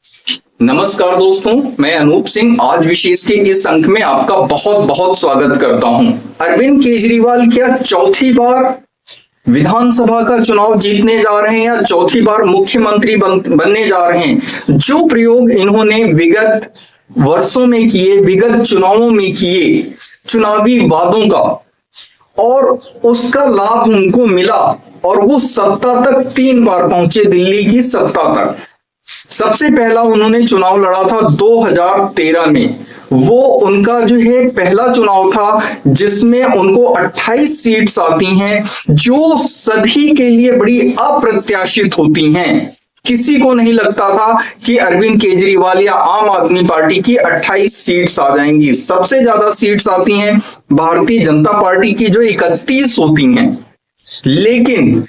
नमस्कार दोस्तों, मैं अनूप सिंह आज विशेष के इस अंक में आपका बहुत बहुत स्वागत करता हूं। अरविंद केजरीवाल क्या चौथी बार विधानसभा का चुनाव जीतने जा रहे हैं या चौथी बार मुख्यमंत्री बनने जा रहे हैं? जो प्रयोग इन्होंने विगत वर्षों में किए, विगत चुनावों में किए, चुनावी वादों का, और उसका लाभ उनको मिला और वो सत्ता तक 3 बार पहुंचे, दिल्ली की सत्ता तक। सबसे पहला उन्होंने चुनाव लड़ा था 2013 में। वो उनका जो है पहला चुनाव था जिसमें उनको 28 सीट्स आती हैं, जो सभी के लिए बड़ी अप्रत्याशित होती हैं। किसी को नहीं लगता था कि अरविंद केजरीवाल या आम आदमी पार्टी की 28 सीट्स आ जाएंगी। सबसे ज्यादा सीट्स आती हैं भारतीय जनता पार्टी की, जो 31 होती हैं। लेकिन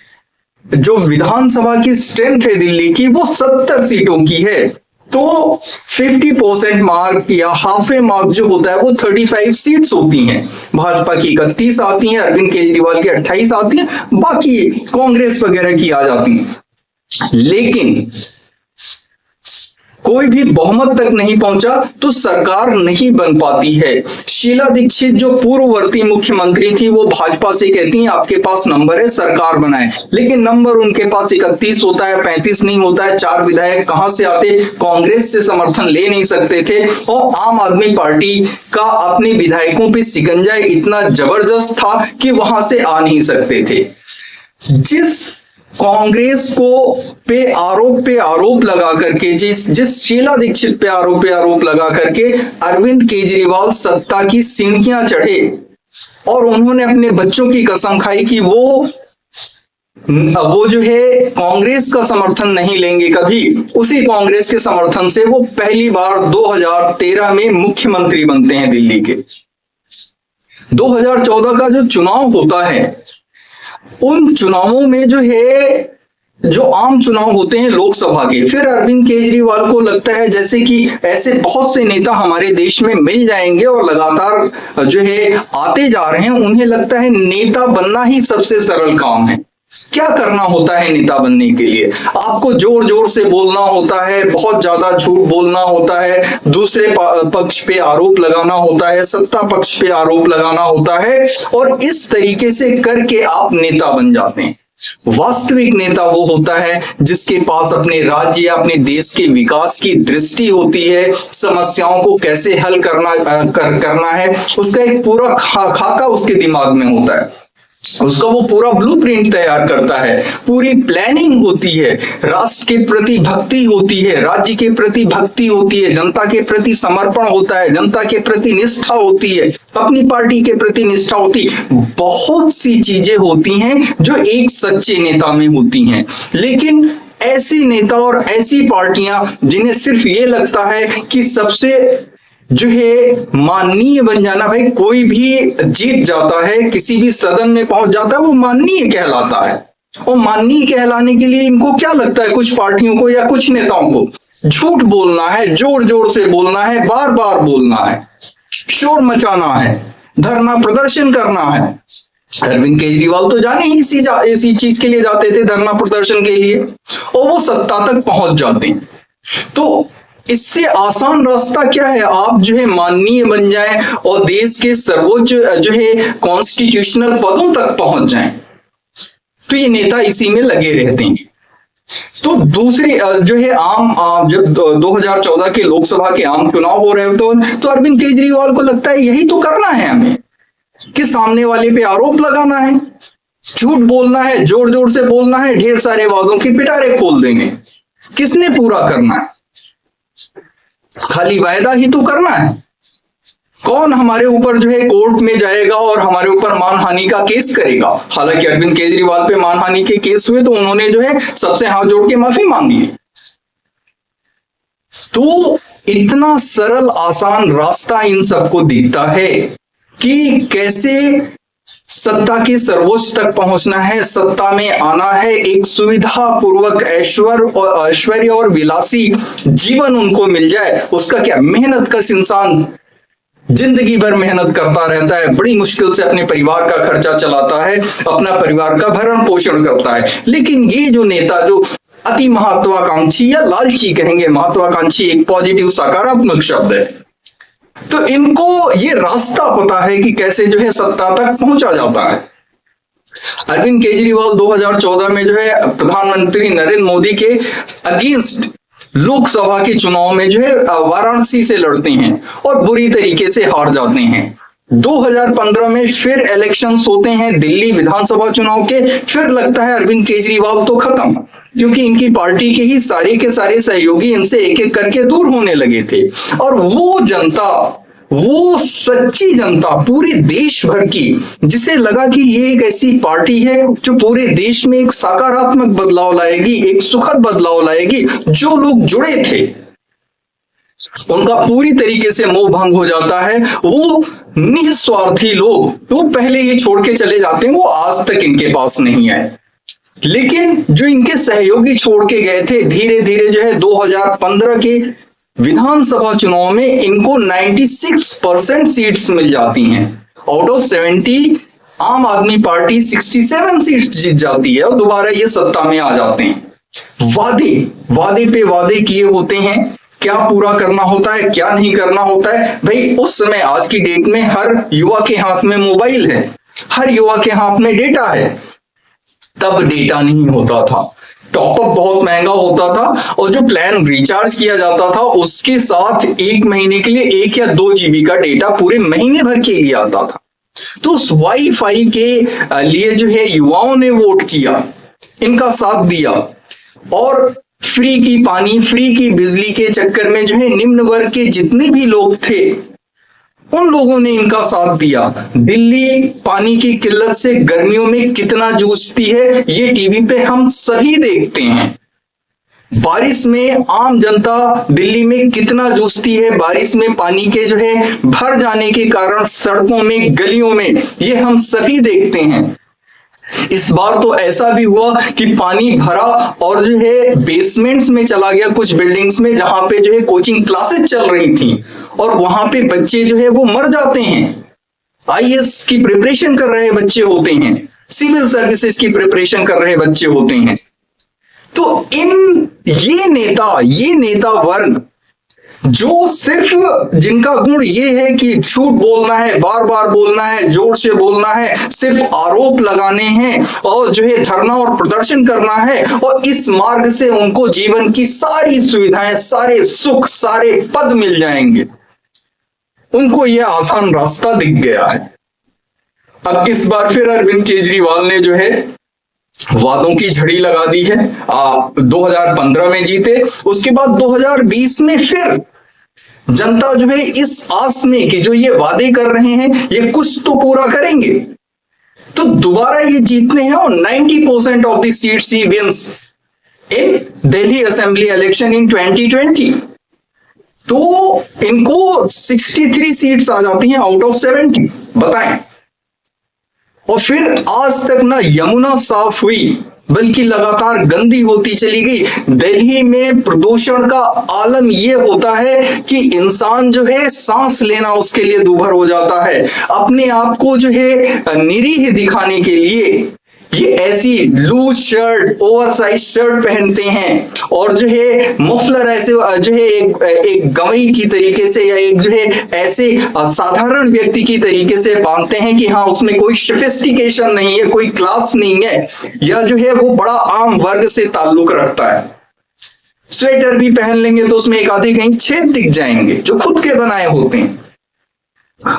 जो विधानसभा की स्ट्रेंथ है दिल्ली की, वो 70 सीटों की है। तो 50% मार्क या हाफ ए मार्क जो होता है वो 35 सीट्स होती हैं। भाजपा की 31 आती हैं, अरविंद केजरीवाल की 28 आती हैं, बाकी कांग्रेस वगैरह की आ जाती हैं। लेकिन कोई भी बहुमत तक नहीं पहुंचा तो सरकार नहीं बन पाती है। शीला दीक्षित जो पूर्ववर्ती मुख्यमंत्री थी, वो भाजपा से कहती हैं आपके पास नंबर है, सरकार बनाए। लेकिन नंबर उनके पास 31 होता है, 35 नहीं होता है। 4 विधायक कहां से आते? कांग्रेस से समर्थन ले नहीं सकते थे, और आम आदमी पार्टी का अपने विधायकों पे शिकंजा इतना जबरदस्त था कि वहां से आ नहीं सकते थे। जिस कांग्रेस को पे आरोप लगा करके, जिस शीला दीक्षित पे आरोप लगा करके अरविंद केजरीवाल सत्ता की सीढ़ियां चढ़े, और उन्होंने अपने बच्चों की कसम खाई कि वो जो है कांग्रेस का समर्थन नहीं लेंगे कभी। उसी कांग्रेस के समर्थन से वो पहली बार 2013 में मुख्यमंत्री बनते हैं दिल्ली के। 2014 का जो चुनाव होता है, उन चुनावों में जो है, जो आम चुनाव होते हैं लोकसभा के, फिर अरविंद केजरीवाल को लगता है जैसे कि ऐसे बहुत से नेता हमारे देश में मिल जाएंगे और लगातार जो है आते जा रहे हैं। उन्हें लगता है नेता बनना ही सबसे सरल काम है। क्या करना होता है नेता बनने के लिए? आपको जोर जोर से बोलना होता है, बहुत ज्यादा झूठ बोलना होता है, दूसरे पक्ष पे आरोप लगाना होता है, सत्ता पक्ष पे आरोप लगाना होता है, और इस तरीके से करके आप नेता बन जाते हैं। वास्तविक नेता वो होता है जिसके पास अपने राज्य या अपने देश के विकास की दृष्टि होती है, समस्याओं को कैसे हल करना है, उसका एक पूरा खाका उसके दिमाग में होता है। उसका वो पूरा ब्लूप्रिंट तैयार करता है, पूरी प्लानिंग होती है, राष्ट्र के प्रति भक्ति होती है, राज्य के प्रति भक्ति होती है, जनता के प्रति समर्पण होता है, जनता के प्रति निष्ठा होती है, अपनी पार्टी के प्रति निष्ठा होती है। बहुत सी चीजें होती हैं जो एक सच्चे नेता में होती हैं। लेकिन ऐसी नेता और ऐसी पार्टियां जिन्हें सिर्फ ये लगता है कि सबसे जो है माननीय बन जाना, भाई कोई भी जीत जाता है, किसी भी सदन में पहुंच जाता है, वो माननीय कहलाता है। और माननीय कहलाने के लिए इनको क्या लगता है, कुछ पार्टियों को या कुछ नेताओं को झूठ बोलना है, जोर जोर से बोलना है, बार बार बोलना है, शोर मचाना है, धरना प्रदर्शन करना है। अरविंद केजरीवाल तो जाने ही इसी चीज के लिए जाते थे, धरना प्रदर्शन के लिए, और वो सत्ता तक पहुंच जाते हैं। तो इससे आसान रास्ता क्या है? आप जो है माननीय बन जाएं और देश के सर्वोच्च जो है कॉन्स्टिट्यूशनल पदों तक पहुंच जाएं। तो ये नेता इसी में लगे रहते हैं। तो दूसरी जो है जब 2014 के लोकसभा के आम चुनाव हो रहे हो तो अरविंद केजरीवाल को लगता है यही तो करना है हमें, कि सामने वाले पे आरोप लगाना है, झूठ बोलना है, जोर जोर से बोलना है, ढेर सारे वादों के पिटारे खोल देंगे। किसने पूरा करना है? खाली वायदा ही तो करना है। कौन हमारे ऊपर जो है कोर्ट में जाएगा और हमारे ऊपर मानहानि का केस करेगा? हालांकि अरविंद केजरीवाल पे मानहानि के केस हुए तो उन्होंने जो है सबसे हाथ जोड़ के माफी मांगी। तो इतना सरल आसान रास्ता इन सबको दिखता है कि कैसे सत्ता के सर्वोच्च तक पहुंचना है, सत्ता में आना है, एक सुविधा पूर्वक ऐश्वर्य और विलासी जीवन उनको मिल जाए। उसका क्या, मेहनतकश इंसान जिंदगी भर मेहनत करता रहता है, बड़ी मुश्किल से अपने परिवार का खर्चा चलाता है, अपना परिवार का भरण पोषण करता है। लेकिन ये जो नेता जो अति महत्वाकांक्षी या लालची कहेंगे, महत्वाकांक्षी एक पॉजिटिव सकारात्मक शब्द है। तो इनको ये रास्ता पता है कि कैसे जो है सत्ता तक पहुंचा जाता है। अरविंद केजरीवाल 2014 में जो है प्रधानमंत्री नरेंद्र मोदी के अगेंस्ट लोकसभा के चुनाव में जो है वाराणसी से लड़ते हैं और बुरी तरीके से हार जाते हैं। 2015 में फिर इलेक्शंस होते हैं दिल्ली विधानसभा चुनाव के, फिर लगता है अरविंद केजरीवाल तो खत्म, क्योंकि इनकी पार्टी के ही सारे के सारे सहयोगी इनसे एक एक करके दूर होने लगे थे। और वो जनता, वो सच्ची जनता पूरे देश भर की, जिसे लगा कि ये एक ऐसी पार्टी है जो पूरे देश में एक सकारात्मक बदलाव लाएगी, एक सुखद बदलाव लाएगी, जो लोग जुड़े थे उनका पूरी तरीके से मोह भंग हो जाता है। वो निस्वार्थी लोग वो पहले ही छोड़ के चले जाते हैं, वो आज तक इनके पास नहीं आए। लेकिन जो इनके सहयोगी छोड़ के गए थे, धीरे धीरे जो है 2015 के विधानसभा चुनाव में इनको 96% सीट्स मिल जाती हैं। आउट ऑफ 70 आम आदमी पार्टी 67 सीट्स जीत जाती है और दोबारा ये सत्ता में आ जाते हैं। वादे पे वादे किए होते हैं, क्या पूरा करना होता है, क्या नहीं करना होता है। भाई उस समय, आज की डेट में हर युवा के हाथ में मोबाइल है, हर युवा के हाथ में डेटा है। तब डेटा नहीं होता था, टॉपअप बहुत महंगा होता था और जो प्लान रिचार्ज किया जाता था उसके साथ एक महीने के लिए 1 या 2 GB का डेटा पूरे महीने भर के लिए आता था। तो उस वाईफाई के लिए जो है युवाओं ने वोट किया, इनका साथ दिया और फ्री की पानी, फ्री की बिजली के चक्कर में जो है निम्न वर्ग के जितने भी लोग थे उन लोगों ने इनका साथ दिया। दिल्ली पानी की किल्लत से गर्मियों में कितना जूझती है ये टीवी पे हम सभी देखते हैं। बारिश में आम जनता दिल्ली में कितना जूझती है, बारिश में पानी के जो है भर जाने के कारण सड़कों में, गलियों में, ये हम सभी देखते हैं। इस बार तो ऐसा भी हुआ कि पानी भरा और जो है बेसमेंट्स में चला गया कुछ बिल्डिंग्स में, जहां पे जो है कोचिंग क्लासेस चल रही थी और वहां पे बच्चे जो है वो मर जाते हैं। IAS की प्रिपरेशन कर रहे बच्चे होते हैं, सिविल सर्विसेज की प्रिपरेशन कर रहे बच्चे होते हैं। तो ये नेता वर्ग जो सिर्फ जिनका गुण ये है कि झूठ बोलना है, बार बार बोलना है, जोर से बोलना है, सिर्फ आरोप लगाने हैं और जो है धरना और प्रदर्शन करना है, और इस मार्ग से उनको जीवन की सारी सुविधाएं, सारे सुख, सारे पद मिल जाएंगे, उनको यह आसान रास्ता दिख गया है। अब इस बार फिर अरविंद केजरीवाल ने जो है वादों की झड़ी लगा दी है। 2015 में जीते, उसके बाद 2020 में फिर जनता जो है इस आस में कि जो ये वादे कर रहे हैं ये कुछ तो पूरा करेंगे, तो दोबारा ये जीतने हैं और 90% ऑफ द सीट्स ही wins in Delhi assembly election in 2020। तो इनको 63 सीट्स आ जाती हैं आउट ऑफ 70, बताएं। और फिर आज तक ना यमुना साफ हुई बल्कि लगातार गंदी होती चली गई। दिल्ली में प्रदूषण का आलम यह होता है कि इंसान जो है सांस लेना उसके लिए दूभर हो जाता है। अपने आप को जो है निरीह दिखाने के लिए ये ऐसी लूज शर्ट, ओवरसाइज शर्ट पहनते हैं और जो है मफलर ऐसे जो है एक गवई की तरीके से या एक जो है ऐसे साधारण व्यक्ति की तरीके से बांधते हैं कि हाँ उसमें कोई सोफिस्टिकेशन नहीं है, कोई क्लास नहीं है, या जो है वो बड़ा आम वर्ग से ताल्लुक रखता है। स्वेटर भी पहन लेंगे तो उसमें एक आधे कहीं छेद दिख जाएंगे जो खुद के बनाए होते हैं,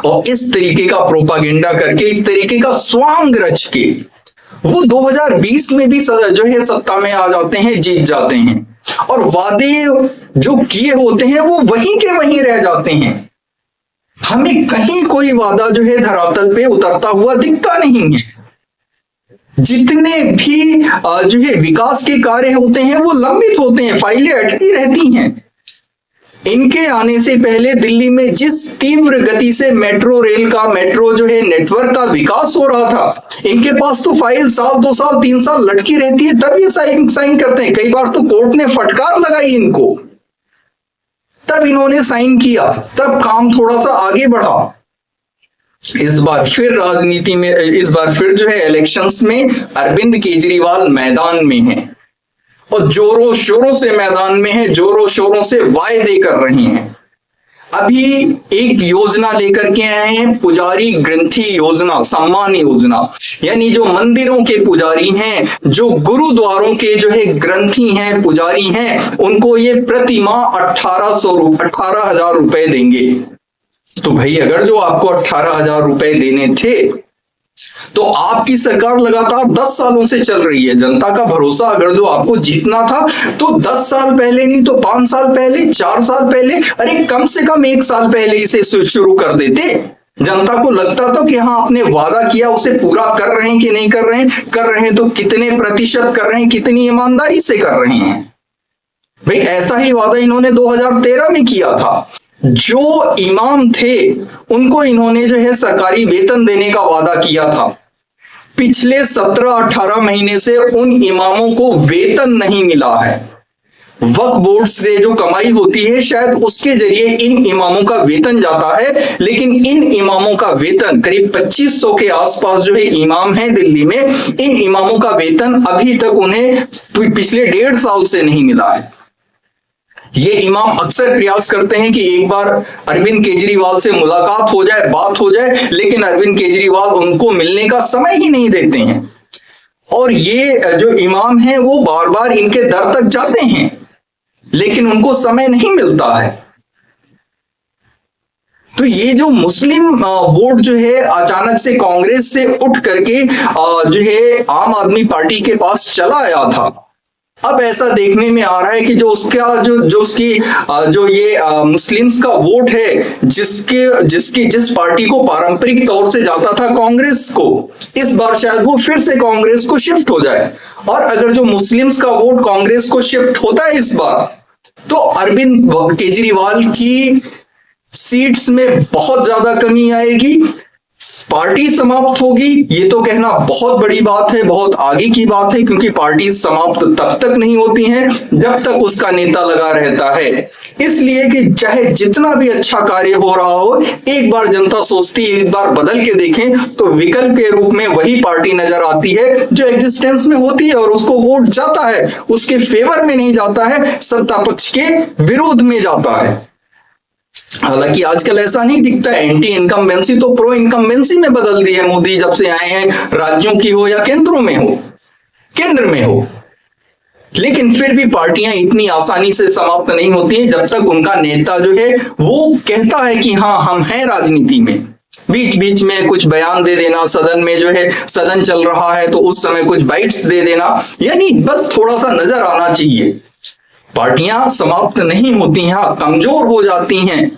और इस तरीके का प्रोपागेंडा करके, इस तरीके का स्वांग रच के वो 2020 में भी जो है सत्ता में आ जाते हैं, जीत जाते हैं, और वादे जो किए होते हैं वो वहीं के वहीं रह जाते हैं। हमें कहीं कोई वादा जो है धरातल पे उतरता हुआ दिखता नहीं है। जितने भी जो है विकास के कार्य होते हैं वो लंबित होते हैं, फाइलें अटकी रहती हैं। इनके आने से पहले दिल्ली में जिस तीव्र गति से मेट्रो रेल का, मेट्रो जो है नेटवर्क का विकास हो रहा था, इनके पास तो फाइल साल, 2 साल, 3 साल लटकी रहती है, तब ये साइन करते हैं। कई बार तो कोर्ट ने फटकार लगाई इनको, तब इन्होंने साइन किया, तब काम थोड़ा सा आगे बढ़ा। इस बार फिर राजनीति में, इस बार फिर जो है इलेक्शंस में अरविंद केजरीवाल मैदान में है और जोरों शोरों से मैदान में है, जोरों शोरों से वायदे कर रहे हैं। अभी एक योजना लेकर के आए हैं, पुजारी ग्रंथी योजना, सम्मान योजना, यानी जो मंदिरों के पुजारी हैं, जो गुरुद्वारों के जो है ग्रंथी हैं, पुजारी हैं, उनको ये प्रति माह 18,000 रुपए देंगे। तो भाई अगर जो आपको 18,000 रुपए देने थे, तो आपकी सरकार लगातार 10 सालों से चल रही है। जनता का भरोसा अगर जो आपको जीतना था तो 10 साल पहले नहीं तो 5 साल पहले, 4 साल पहले, अरे कम से कम 1 साल पहले इसे शुरू कर देते। जनता को लगता था कि हाँ आपने वादा किया उसे पूरा कर रहे हैं कि नहीं कर रहे हैं, कर रहे हैं तो कितने प्रतिशत कर रहे हैं, कितनी ईमानदारी से कर रहे हैं। भाई ऐसा ही वादा इन्होंने 2013 में किया था। जो इमाम थे उनको इन्होंने जो है सरकारी वेतन देने का वादा किया था। पिछले 17-18 महीने से उन इमामों को वेतन नहीं मिला है। वक्फ बोर्ड से जो कमाई होती है शायद उसके जरिए इन इमामों का वेतन जाता है, लेकिन इन इमामों का वेतन करीब 2500 के आसपास जो है इमाम हैं दिल्ली में, इन इमामों का वेतन अभी तक उन्हें पिछले 1.5 साल से नहीं मिला है। ये इमाम अक्सर प्रयास करते हैं कि एक बार अरविंद केजरीवाल से मुलाकात हो जाए, बात हो जाए, लेकिन अरविंद केजरीवाल उनको मिलने का समय ही नहीं देते हैं। और ये जो इमाम हैं वो बार बार इनके दर तक जाते हैं, लेकिन उनको समय नहीं मिलता है। तो ये जो मुस्लिम वोट जो है अचानक से कांग्रेस से उठ करके जो है आम आदमी पार्टी के पास चला आया था, अब ऐसा देखने में आ रहा है कि जो उसका जो ये मुस्लिम्स का वोट है, जिस पार्टी को पारंपरिक तौर से जाता था कांग्रेस को, इस बार शायद वो फिर से कांग्रेस को शिफ्ट हो जाए। और अगर जो मुस्लिम्स का वोट कांग्रेस को शिफ्ट होता है इस बार, तो अरविंद केजरीवाल की सीट्स में बहुत ज्यादा कमी आएगी, पार्टी समाप्त होगी। ये तो कहना बहुत बड़ी बात है, बहुत आगे की बात है, क्योंकि पार्टी समाप्त तब तक नहीं होती हैं जब तक उसका नेता लगा रहता है। इसलिए कि चाहे जितना भी अच्छा कार्य हो रहा हो, एक बार जनता सोचती है एक बार बदल के देखें, तो विकल्प के रूप में वही पार्टी नजर आती है जो एग्जिस्टेंस में होती है, और उसको वोट जाता है, उसके फेवर में नहीं जाता है, सत्ता पक्ष के विरोध में जाता है। हालांकि आजकल ऐसा नहीं दिखता है, एंटी इनकम्बेंसी तो प्रो इनकम्बेंसी में बदल दी है मोदी जब से आए हैं, राज्यों की हो या केंद्र में हो। लेकिन फिर भी पार्टियां इतनी आसानी से समाप्त नहीं होती हैं जब तक उनका नेता जो है वो कहता है कि हाँ हम हैं राजनीति में। बीच बीच में कुछ बयान दे देना, सदन में जो है सदन चल रहा है तो उस समय कुछ बाइट्स दे देना, यानी बस थोड़ा सा नजर आना चाहिए। पार्टियां समाप्त नहीं होती हैं, कमजोर हो जाती हैं,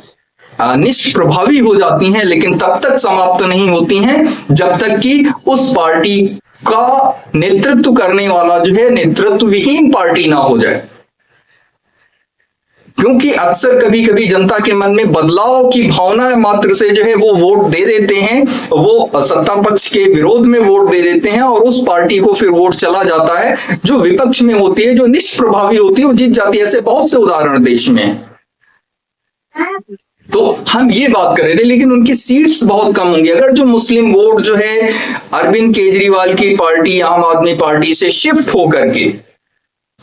निष्प्रभावी हो जाती हैं, लेकिन तब तक समाप्त नहीं होती हैं जब तक कि उस पार्टी का नेतृत्व करने वाला जो है नेतृत्व विहीन पार्टी ना हो जाए। क्योंकि अक्सर कभी कभी जनता के मन में बदलाव की भावना मात्र से जो है वो वोट दे देते हैं, वो सत्ता पक्ष के विरोध में वोट दे देते हैं, और उस पार्टी को फिर वोट चला जाता है जो विपक्ष में होती है, जो निष्प्रभावी होती है, वो जीत जाती है। ऐसे बहुत से उदाहरण देश में। तो हम ये बात कर रहे थे, लेकिन उनकी सीट्स बहुत कम होंगी अगर जो मुस्लिम वोट जो है अरविंद केजरीवाल की पार्टी आम आदमी पार्टी से शिफ्ट होकर के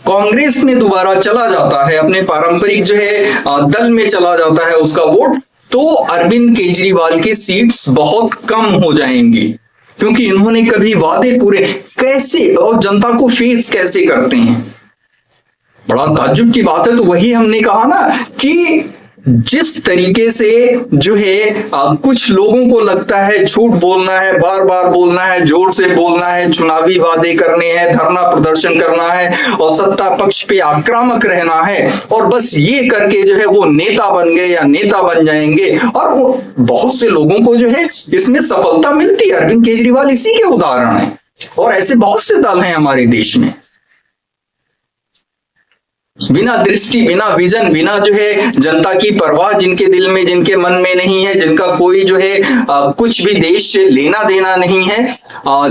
कांग्रेस में दोबारा चला जाता है, अपने पारंपरिक जो है दल में चला जाता है उसका वोट, तो अरविंद केजरीवाल की सीट्स बहुत कम हो जाएंगी। क्योंकि इन्होंने कभी वादे पूरे कैसे और जनता को फेस कैसे करते हैं, बड़ा ताज्जुब की बात है। तो वही हमने कहा ना कि जिस तरीके से जो है कुछ लोगों को लगता है झूठ बोलना है, बार बार बोलना है, जोर से बोलना है, चुनावी वादे करने हैं, धरना प्रदर्शन करना है और सत्ता पक्ष पे आक्रामक रहना है, और बस ये करके जो है वो नेता बन गए या नेता बन जाएंगे। और बहुत से लोगों को जो है इसमें सफलता मिलती है। अरविंद केजरीवाल इसी के उदाहरण है, और ऐसे बहुत से दल हैं हमारे देश में। बिना दृष्टि, बिना विजन, बिना जो है जनता की परवाह जिनके दिल में, जिनके मन में नहीं है, जिनका कोई जो है कुछ भी देश से लेना देना नहीं है,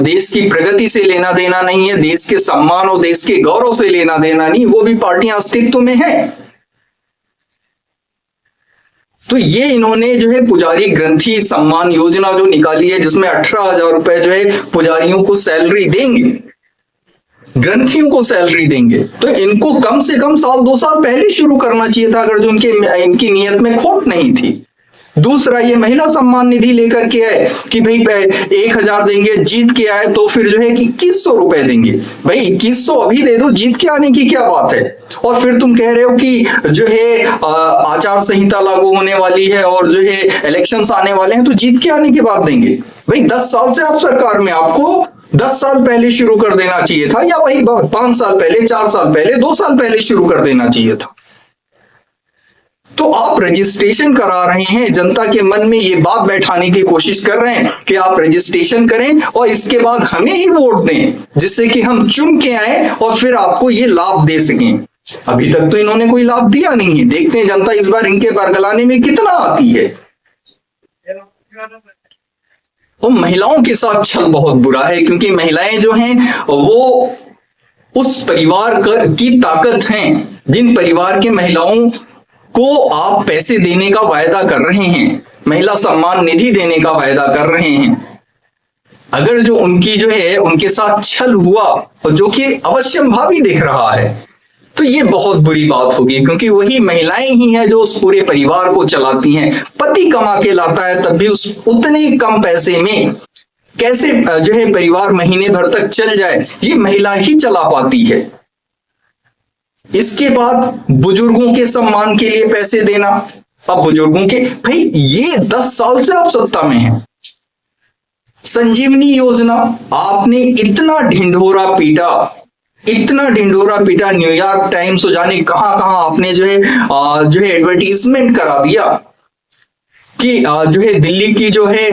देश की प्रगति से लेना देना नहीं है, देश के सम्मान और देश के गौरव से लेना देना नहीं, वो भी पार्टियां अस्तित्व में है। तो ये इन्होंने जो है पुजारी ग्रंथी सम्मान योजना जो निकाली है, जिसमें 18,000 रुपए जो है पुजारियों को सैलरी देंगे, ग्रंथियों को सैलरी देंगे, तो इनको कम से कम साल 2 साल पहले शुरू करना चाहिए था, अगर जो इनकी नीयत में खोट नहीं थी। दूसरा, ये महिला सम्मान निधि लेकर के आए कि भाई 1,000 देंगे, जीत के आए तो फिर जो है कि 2100 रुपए देंगे। भाई 2100 अभी दे दो, जीत के आने की क्या बात है। और फिर तुम कह रहे हो कि जो है आचार संहिता लागू होने वाली है और जो है इलेक्शंस आने वाले हैं, तो जीत के आने के बाद देंगे। भाई 10 साल से आप सरकार में, आपको 10 साल पहले शुरू कर देना चाहिए था, या वही 5 साल पहले, 4 साल पहले, 2 साल पहले शुरू कर देना चाहिए था। तो आप रजिस्ट्रेशन करा रहे हैं, जनता के मन में ये बात बैठाने की कोशिश कर रहे हैं कि आप रजिस्ट्रेशन करें और इसके बाद हमें ही वोट दें, जिससे कि हम चुन के आए और फिर आपको ये लाभ दे सकें। अभी तक तो इन्होंने कोई लाभ दिया नहीं है। देखते हैं जनता इस बार इनके बरगलाने में कितना आती है। और महिलाओं के साथ छल बहुत बुरा है, क्योंकि महिलाएं जो हैं वो उस परिवार की ताकत हैं जिन परिवार के महिलाओं को आप पैसे देने का वायदा कर रहे हैं, महिला सम्मान निधि देने का वायदा कर रहे हैं। अगर जो उनकी जो है उनके साथ छल हुआ, और जो कि अवश्यंभावी दिख रहा है, तो ये बहुत बुरी बात होगी, क्योंकि वही महिलाएं ही हैं जो उस पूरे परिवार को चलाती हैं। पति कमा के लाता है तब भी उस उतने कम पैसे में कैसे जो है परिवार महीने भर तक चल जाए, ये महिला ही चला पाती है। इसके बाद बुजुर्गों के सम्मान के लिए पैसे देना। अब बुजुर्गों के, भाई ये 10 साल से आप सत्ता में हैं। संजीवनी योजना आपने इतना ढिंढोरा पीटा, इतना ढिंढोरा पीटा, न्यूयॉर्क टाइम्स जाने कहां कहां आपने जो है एडवर्टीजमेंट करा दिया कि जो है दिल्ली की जो है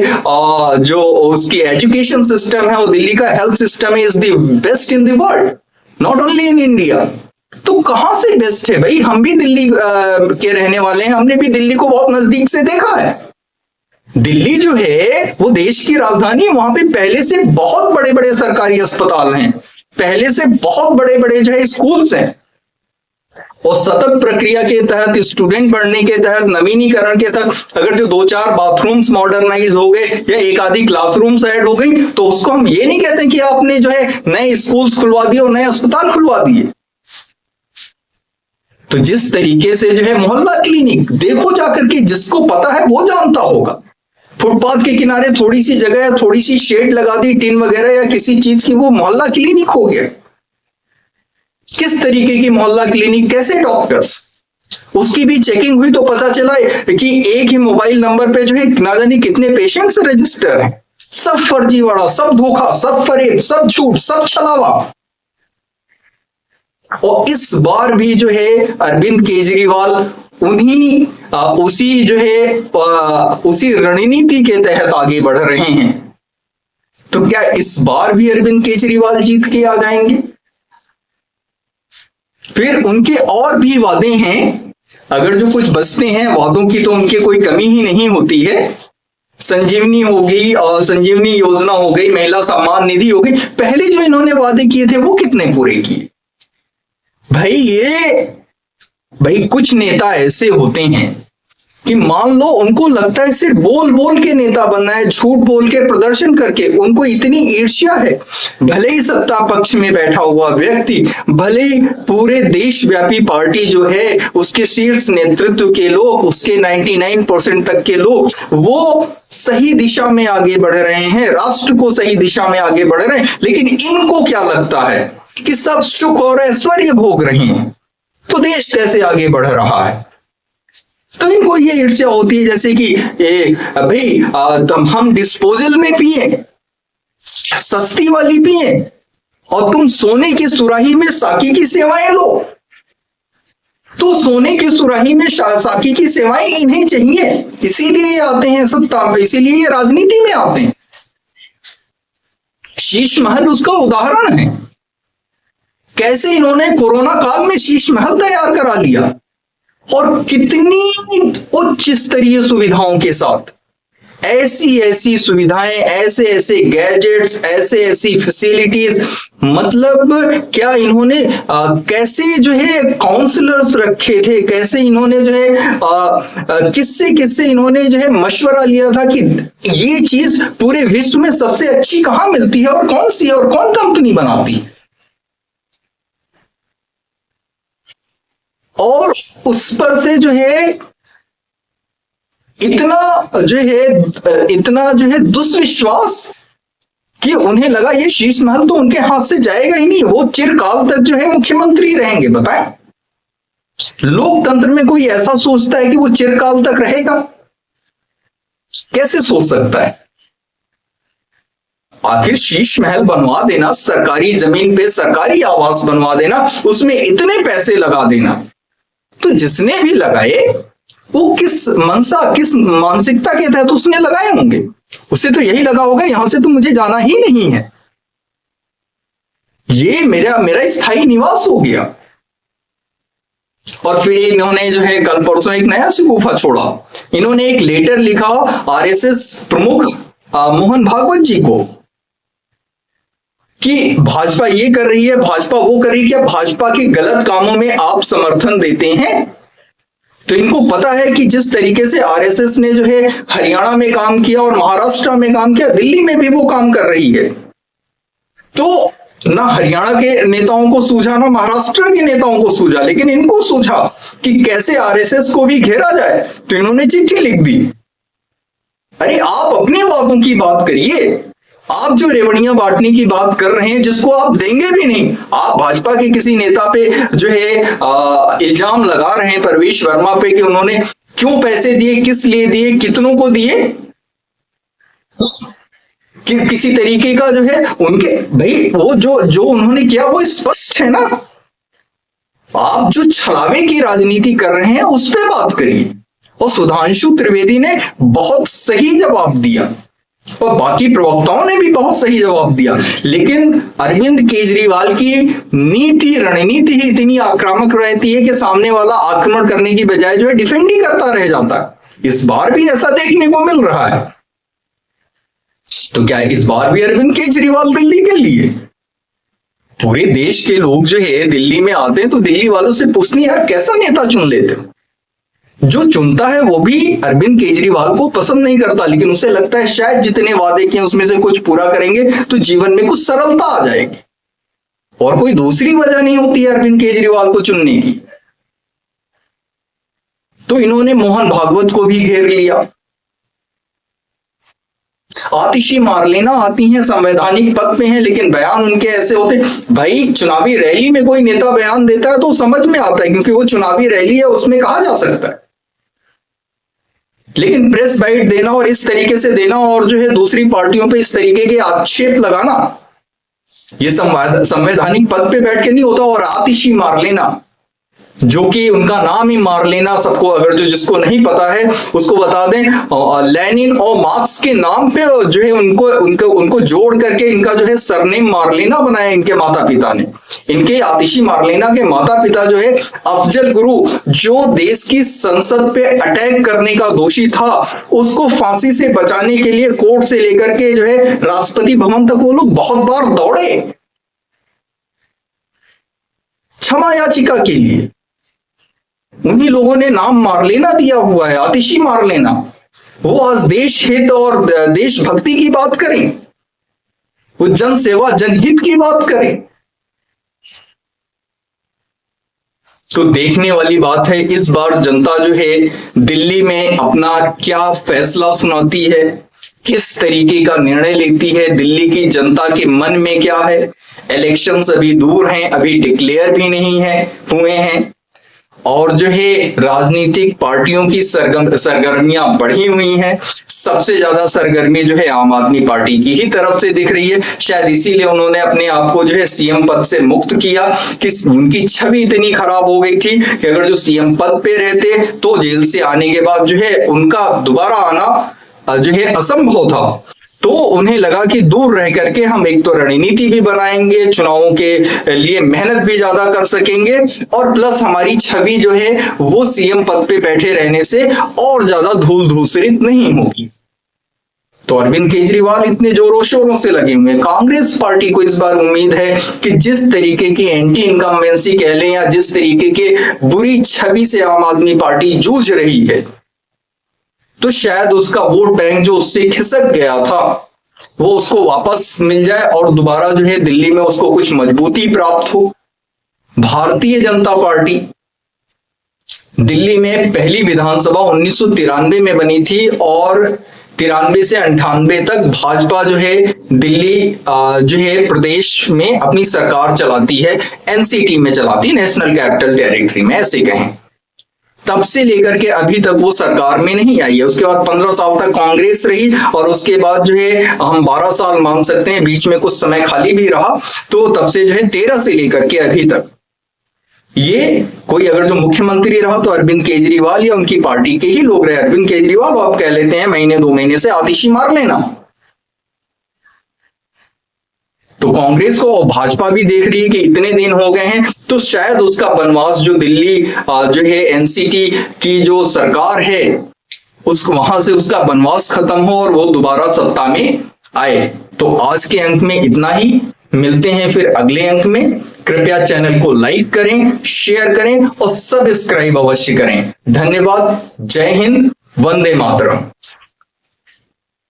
जो उसकी एजुकेशन सिस्टम है, वो दिल्ली का health system is the best in the world, not only in India. तो कहां से बेस्ट है भाई? हम भी दिल्ली के रहने वाले हैं, हमने भी दिल्ली को बहुत नजदीक से देखा है। दिल्ली जो है वो देश की राजधानी है, वहां पे पहले से बहुत बड़े बड़े सरकारी अस्पताल हैं, पहले से बहुत बड़े बड़े जो है स्कूल्स हैं, और सतत प्रक्रिया के तहत, स्टूडेंट बढ़ने के तहत, नवीनीकरण के तहत अगर जो 2-4 बाथरूम्स मॉडर्नाइज हो गए या एक आधी क्लासरूम्स ऐड हो गई, तो उसको हम ये नहीं कहते कि आपने जो है नए स्कूल्स खुलवा दिए और नए अस्पताल खुलवा दिए। तो जिस तरीके से जो है मोहल्ला क्लिनिक, देखो जाकर के, जिसको पता है वो जानता होगा। फुटपाथ के किनारे थोड़ी सी जगह है, थोड़ी सी शेड लगा दी टिन वगैरह या किसी चीज की, वो मोहल्ला क्लिनिक हो गया। किस तरीके की मोहल्ला क्लिनिक, कैसे डॉक्टर्स, उसकी भी चेकिंग हुई तो पता चला कि एक ही मोबाइल नंबर पे जो है ना जाने कितने पेशेंट्स रजिस्टर हैं। सब फर्जीवाड़ा, सब धोखा, सब फरेब, सब झूठ, सब छलावा। और इस बार भी जो है अरविंद केजरीवाल उसी रणनीति के तहत आगे बढ़ रहे हैं। तो क्या इस बार भी अरविंद केजरीवाल जीत के आ जाएंगे? फिर उनके और भी वादे हैं, अगर जो कुछ बचते हैं वादों की, तो उनके कोई कमी ही नहीं होती है। संजीवनी हो गई, और संजीवनी योजना हो गई, महिला सम्मान निधि हो गई। पहले जो इन्होंने वादे किए थे वो कितने पूरे किए? भाई कुछ नेता ऐसे होते हैं कि मान लो उनको लगता है सिर्फ बोल बोल के नेता बनना है, झूठ बोल के, प्रदर्शन करके। उनको इतनी ईर्ष्या है, भले ही सत्ता पक्ष में बैठा हुआ व्यक्ति, भले ही पूरे देशव्यापी पार्टी जो है उसके शीर्ष नेतृत्व के लोग, उसके 99% तक के लोग, वो सही दिशा में आगे बढ़ रहे हैं, राष्ट्र को सही दिशा में आगे बढ़ रहे हैं, लेकिन इनको क्या लगता है कि सब सुख और ऐश्वर्य भोग रहे हैं, तो देश कैसे आगे बढ़ रहा है। तो इनको ये ईर्ष्या होती है, जैसे कि भाई हम डिस्पोजल में पिए, सस्ती वाली पिए, और तुम सोने की सुराही में साकी की सेवाएं लो। तो सोने की सुराही में साकी की सेवाएं इन्हें चाहिए, इसीलिए आते हैं सत्ता, इसीलिए ये राजनीति में आते हैं। शीश महल उसका उदाहरण है, कैसे इन्होंने कोरोना काल में शीश महल तैयार करा लिया, और कितनी उच्च स्तरीय सुविधाओं के साथ, ऐसी सुविधाएं, ऐसे गैजेट्स, ऐसी फैसिलिटीज। मतलब क्या इन्होंने कैसे जो है काउंसलर्स रखे थे, कैसे इन्होंने जो है किससे इन्होंने जो है मशवरा लिया था कि ये चीज पूरे विश्व में सबसे अच्छी कहां मिलती है और कौन सी है और कौन कंपनी बनाती है। और उस पर से जो है इतना जो है दुष्विश्वास कि उन्हें लगा ये शीश महल तो उनके हाथ से जाएगा ही नहीं, वो चिरकाल तक जो है मुख्यमंत्री रहेंगे। बताएं, लोकतंत्र में कोई ऐसा सोचता है कि वो चिरकाल तक रहेगा? कैसे सोच सकता है? आखिर शीश महल बनवा देना, सरकारी जमीन पे सरकारी आवास बनवा देना, उसमें इतने पैसे लगा देना, तो जिसने भी लगाए वो किस मनसा, किस मानसिकता के तहत उसने लगाए होंगे? उसे तो यही लगा होगा यहां से तो मुझे जाना ही नहीं है, ये मेरा स्थायी निवास हो गया। और फिर इन्होंने जो है कल परसों एक नया शिकूफा छोड़ा, इन्होंने एक लेटर लिखा आरएसएस प्रमुख मोहन भागवत जी को कि भाजपा ये कर रही है, भाजपा वो कर रही है, क्या भाजपा के गलत कामों में आप समर्थन देते हैं? तो इनको पता है कि जिस तरीके से आरएसएस ने जो है हरियाणा में काम किया और महाराष्ट्र में काम किया, दिल्ली में भी वो काम कर रही है। तो ना हरियाणा के नेताओं को सूझा, ना महाराष्ट्र के नेताओं को सूझा, लेकिन इनको सूझा कि कैसे आरएसएस को भी घेरा जाए। तो इन्होंने चिट्ठी लिख दी, अरे आप अपने वादों की बात करिए, आप जो रेवड़ियां बांटने की बात कर रहे हैं जिसको आप देंगे भी नहीं, आप भाजपा के किसी नेता पे जो है इल्जाम लगा रहे हैं प्रवेश वर्मा पे कि उन्होंने क्यों पैसे दिए, किस लिए दिए, कितनों को दिए, कि किसी तरीके का जो है उनके भाई वो जो उन्होंने किया वो स्पष्ट है ना। आप जो छलावे की राजनीति कर रहे हैं उस पर बात करिए। और सुधांशु त्रिवेदी ने बहुत सही जवाब दिया और बाकी प्रवक्ताओं ने भी बहुत सही जवाब दिया, लेकिन अरविंद केजरीवाल की नीति, रणनीति ही इतनी आक्रामक रहती है कि सामने वाला आक्रमण करने की बजाय जो है डिफेंड ही करता रह जाता है। इस बार भी ऐसा देखने को मिल रहा है। तो क्या इस बार भी अरविंद केजरीवाल दिल्ली के लिए? पूरे देश के लोग जो है दिल्ली में आते हैं तो दिल्ली वालों से पूछनी यार कैसा नेता चुन लेते हो? जो चुनता है वो भी अरविंद केजरीवाल को पसंद नहीं करता, लेकिन उसे लगता है शायद जितने वादे किए उसमें से कुछ पूरा करेंगे तो जीवन में कुछ सरलता आ जाएगी, और कोई दूसरी वजह नहीं होती है अरविंद केजरीवाल को चुनने की। तो इन्होंने मोहन भागवत को भी घेर लिया। आतिशी मार्लेना आती हैं, संवैधानिक पद पे हैं, लेकिन बयान उनके ऐसे होते, भाई चुनावी रैली में कोई नेता बयान देता है तो समझ में आता है क्योंकि वो चुनावी रैली है, उसमें कहा जा सकता है। लेकिन प्रेस बाइट देना और इस तरीके से देना और जो है दूसरी पार्टियों पे इस तरीके के आक्षेप लगाना, ये संवैधानिक पद पे बैठ के नहीं होता। और आतिशी मार्लेना, जो कि उनका नाम ही मार्लेना, सबको अगर जो जिसको नहीं पता है उसको बता दें, लेनिन और मार्क्स के नाम पे जो है उनको जोड़ करके इनका जो है सरनेम मार्लेना बनाया इनके माता पिता ने। इनके आतिशी मार्लेना के माता पिता जो है अफजल गुरु, जो देश की संसद पे अटैक करने का दोषी था, उसको फांसी से बचाने के लिए कोर्ट से लेकर के जो है राष्ट्रपति भवन तक वो लोग बहुत बार दौड़े क्षमा याचिका के लिए। उन्हीं लोगों ने नाम मार्लेना दिया हुआ है, आतिशी मार्लेना। वो आज देश हित और देशभक्ति की बात करें, वो जन सेवा जनहित की बात करें। तो देखने वाली बात है इस बार जनता जो है दिल्ली में अपना क्या फैसला सुनाती है, किस तरीके का निर्णय लेती है, दिल्ली की जनता के मन में क्या है। इलेक्शंस अभी दूर हैं, अभी डिक्लेयर भी नहीं है हुए हैं, और जो है राजनीतिक पार्टियों की सरगर्मियां बढ़ी हुई हैं। सबसे ज्यादा सरगर्मी जो है आम आदमी पार्टी की ही तरफ से दिख रही है। शायद इसीलिए उन्होंने अपने आप को जो है सीएम पद से मुक्त किया कि उनकी छवि इतनी खराब हो गई थी कि अगर जो सीएम पद पे रहते तो जेल से आने के बाद जो है उनका दोबारा आना जो है असंभव था। तो उन्हें लगा कि दूर रह करके हम एक तो रणनीति भी बनाएंगे, चुनावों के लिए मेहनत भी ज्यादा कर सकेंगे, और प्लस हमारी छवि जो है वो सीएम पद पे बैठे रहने से और ज्यादा धूल धूसरित नहीं होगी। तो अरविंद केजरीवाल इतने जोरों शोरों से लगे हुए हैं। कांग्रेस पार्टी को इस बार उम्मीद है कि जिस तरीके की एंटी इनकम्बेंसी कह लें या जिस तरीके के बुरी छवि से आम आदमी पार्टी जूझ रही है, तो शायद उसका वोट बैंक जो उससे खिसक गया था वो उसको वापस मिल जाए और दोबारा जो है दिल्ली में उसको कुछ मजबूती प्राप्त हो। भारतीय जनता पार्टी दिल्ली में पहली विधानसभा 1993 में बनी थी और 93 से 98 तक भाजपा जो है दिल्ली जो है प्रदेश में अपनी सरकार चलाती है, एनसीटी में चलाती, नेशनल कैपिटल टेरिटरी में ऐसे कहें। तब से लेकर के अभी तक वो सरकार में नहीं आई है। उसके बाद 15 साल तक कांग्रेस रही और उसके बाद जो है हम 12 साल मान सकते हैं, बीच में कुछ समय खाली भी रहा। तो तब से जो है 13 से लेकर के अभी तक ये कोई अगर जो मुख्यमंत्री रहा तो अरविंद केजरीवाल या उनकी पार्टी के ही लोग रहे। अरविंद केजरीवाल आप कह लेते हैं महीने 2 महीने से आतिशी मार लेना। तो कांग्रेस को और भाजपा भी देख रही है कि इतने दिन हो गए हैं, तो शायद उसका बनवास जो दिल्ली जो है एनसीटी की जो सरकार है उस वहां से उसका बनवास खत्म हो और वो दोबारा सत्ता में आए। तो आज के अंक में इतना ही, मिलते हैं फिर अगले अंक में। कृपया चैनल को लाइक करें, शेयर करें और सब्सक्राइब अवश्य करें। धन्यवाद। जय हिंद, वंदे मातरम।